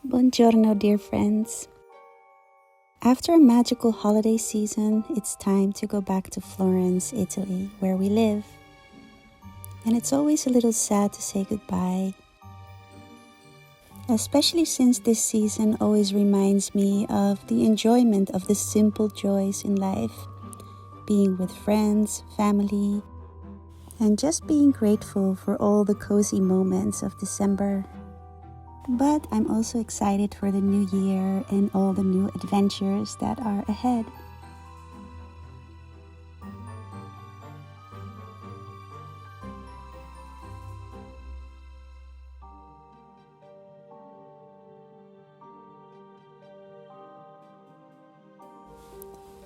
Buongiorno, dear friends. After a magical holiday season, it's time to go back to Florence, Italy, where we live. And it's always a little sad to say goodbye, especially since this season always reminds me of the enjoyment of the simple joys in life, being with friends, family, and just being grateful for all the cozy moments of December. But I'm also excited for the new year and all the new adventures that are ahead.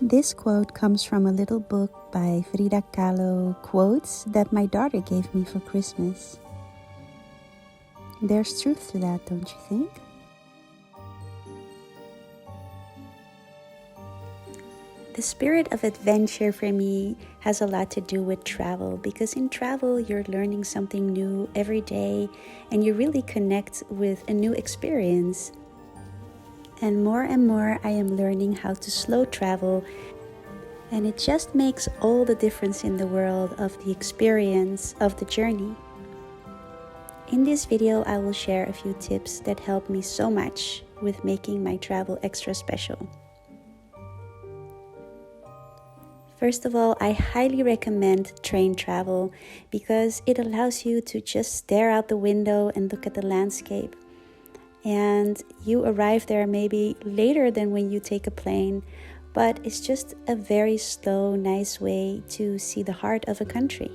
This quote comes from a little book by Frida Kahlo, quotes that my daughter gave me for Christmas. There's truth to that, don't you think? The spirit of adventure for me has a lot to do with travel, because in travel you're learning something new every day and you really connect with a new experience. And more I am learning how to slow travel, and it just makes all the difference in the world of the experience of the journey. In this video, I will share a few tips that help me so much with making my travel extra special. First of all, I highly recommend train travel because it allows you to just stare out the window and look at the landscape. And you arrive there maybe later than when you take a plane, but it's just a very slow, nice way to see the heart of a country.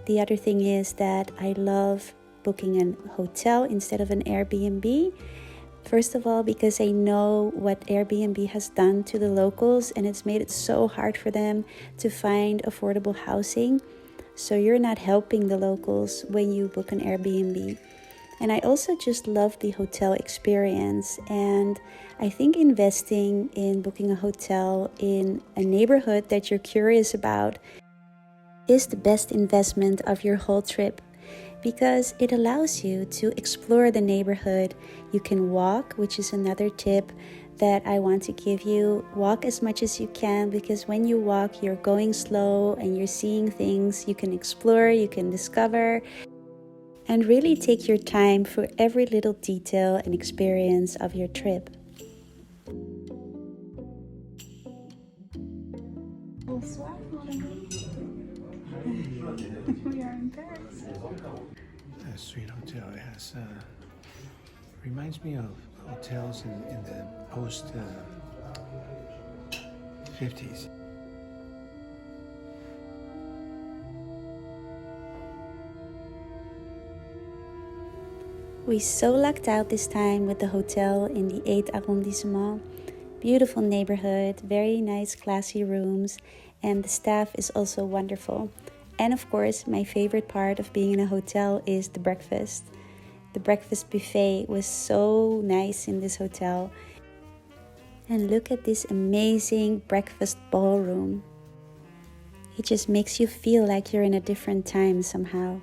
The other thing is that I love booking a hotel instead of an Airbnb. First of all, because I know what Airbnb has done to the locals, and it's made it so hard for them to find affordable housing. So you're not helping the locals when you book an Airbnb. And I also just love the hotel experience. And I think investing in booking a hotel in a neighborhood that you're curious about is the best investment of your whole trip, because it allows you to explore the neighborhood. You can walk, which is another tip that I want to give you. Walk as much as you can, because when you walk, you're going slow and you're seeing things you can explore, you can discover, and really take your time for every little detail and experience of your trip. Bonsoir, mon ami. We are in Paris. A street hotel. It has reminds me of hotels in the post 50s. We so lucked out this time with the hotel in the 8th arrondissement. Beautiful neighborhood, very nice classy rooms, and the staff is also wonderful. And of course, my favorite part of being in a hotel is the breakfast. The breakfast buffet was so nice in this hotel. And look at this amazing breakfast ballroom. It just makes you feel like you're in a different time somehow.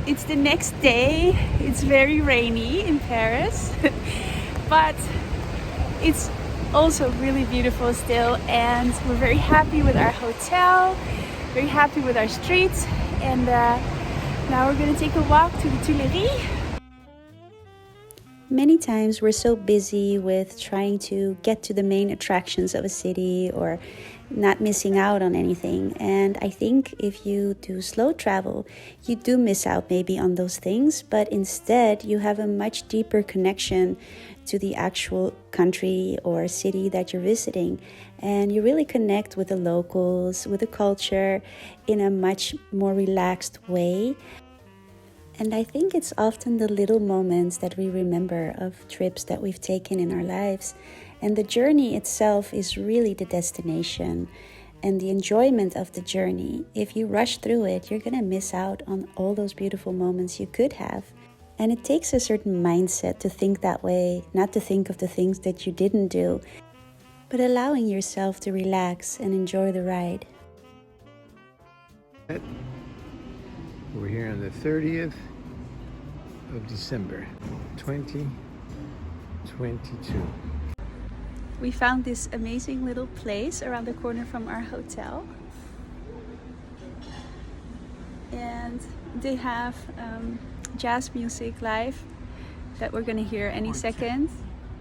It's the next day. It's very rainy in Paris, but it's also really beautiful still, and we're very happy with our hotel, very happy with our streets, and now we're gonna take a walk to the Tuileries. Many times we're so busy with trying to get to the main attractions of a city or not missing out on anything. And I think if you do slow travel, you do miss out maybe on those things, but instead you have a much deeper connection to the actual country or city that you're visiting. And you really connect with the locals, with the culture in a much more relaxed way. And I think it's often the little moments that we remember of trips that we've taken in our lives. And the journey itself is really the destination. and the enjoyment of the journey. If you rush through it, you're gonna miss out on all those beautiful moments you could have. And it takes a certain mindset to think that way, not to think of the things that you didn't do, but allowing yourself to relax and enjoy the ride. We're here on the 30th of December, 2022. We found this amazing little place around the corner from our hotel. And they have jazz music live that we're gonna hear any second.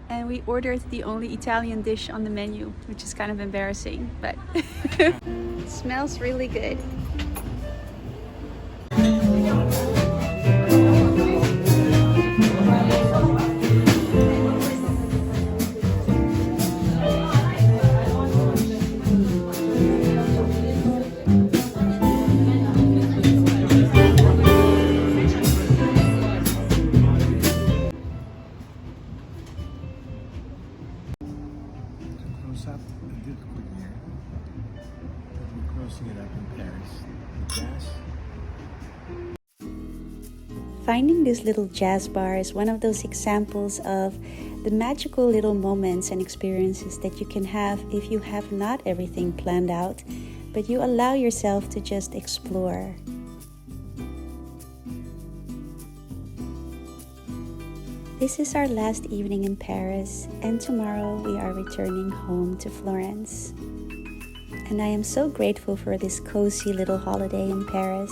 And we ordered the only Italian dish on the menu, which is kind of embarrassing, but it smells really good. Up a difficult year, but we're closing it up in Paris. Jazz. Finding this little jazz bar is one of those examples of the magical little moments and experiences that you can have if you have not everything planned out, but you allow yourself to just explore. This is our last evening in Paris, and tomorrow we are returning home to Florence. And I am so grateful for this cozy little holiday in Paris.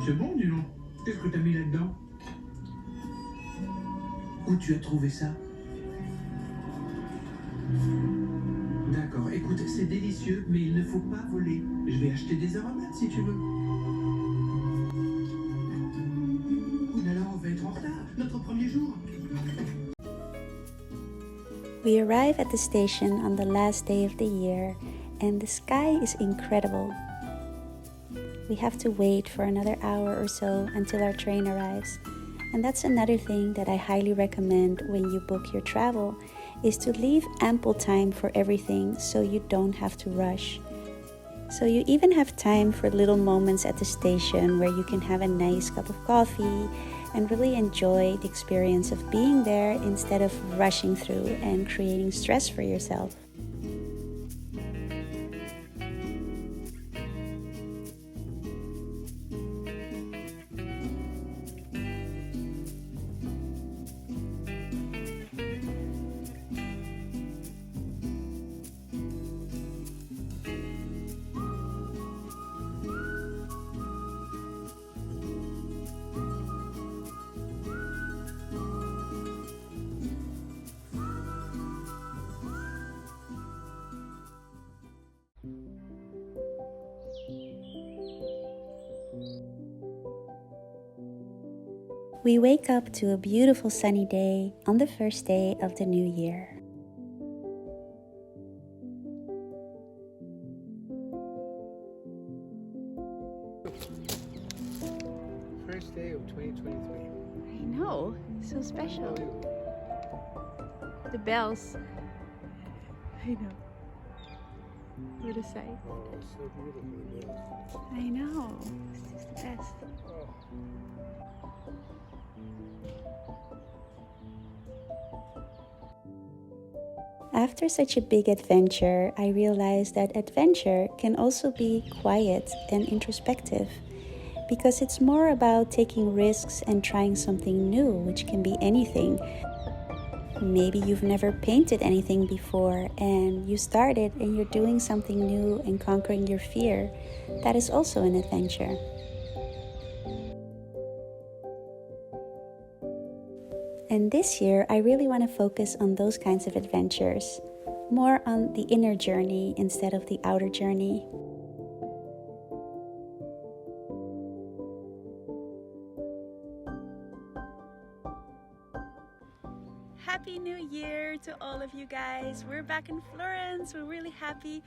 C'est bon, dis donc. Qu'est-ce que t'as mis là-dedans? Où tu as trouvé ça? D'accord, écoute, c'est délicieux, mais il ne faut pas voler. Je vais acheter des aromates si tu veux. Alors, on va être en retard. Notre premier jour. We arrive at the station on the last day of the year, and the sky is incredible. We have to wait for another hour or so until our train arrives. And that's another thing that I highly recommend when you book your travel, is to leave ample time for everything so you don't have to rush. So you even have time for little moments at the station where you can have a nice cup of coffee and really enjoy the experience of being there instead of rushing through and creating stress for yourself. We wake up to a beautiful sunny day on the first day of the new year. First day of 2023. I know, so special. The bells. I know. What a sight. Oh, it's so beautiful. I know. This is the best. After such a big adventure, I realized that adventure can also be quiet and introspective, because it's more about taking risks and trying something new, which can be anything. Maybe you've never painted anything before and you started and you're doing something new and conquering your fear. That is also an adventure. And this year, I really want to focus on those kinds of adventures, more on the inner journey instead of the outer journey. Happy New Year to all of you you guys. We're back in Florence. We're really happy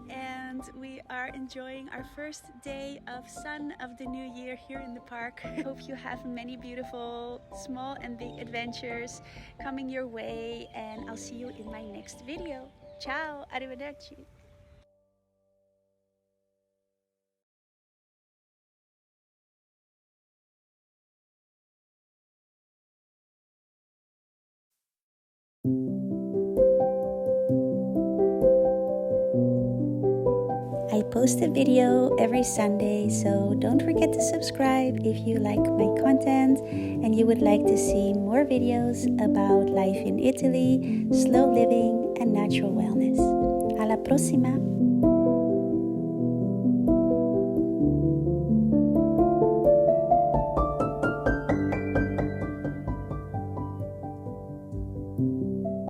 and we are enjoying our first day of sun of the new year here in the park. Hope you have many beautiful small and big adventures coming your way, and I'll see you in my next video. Ciao, arrivederci. I post a video every Sunday, so don't forget to subscribe if you like my content and you would like to see more videos about life in Italy, slow living, and natural wellness. Alla prossima!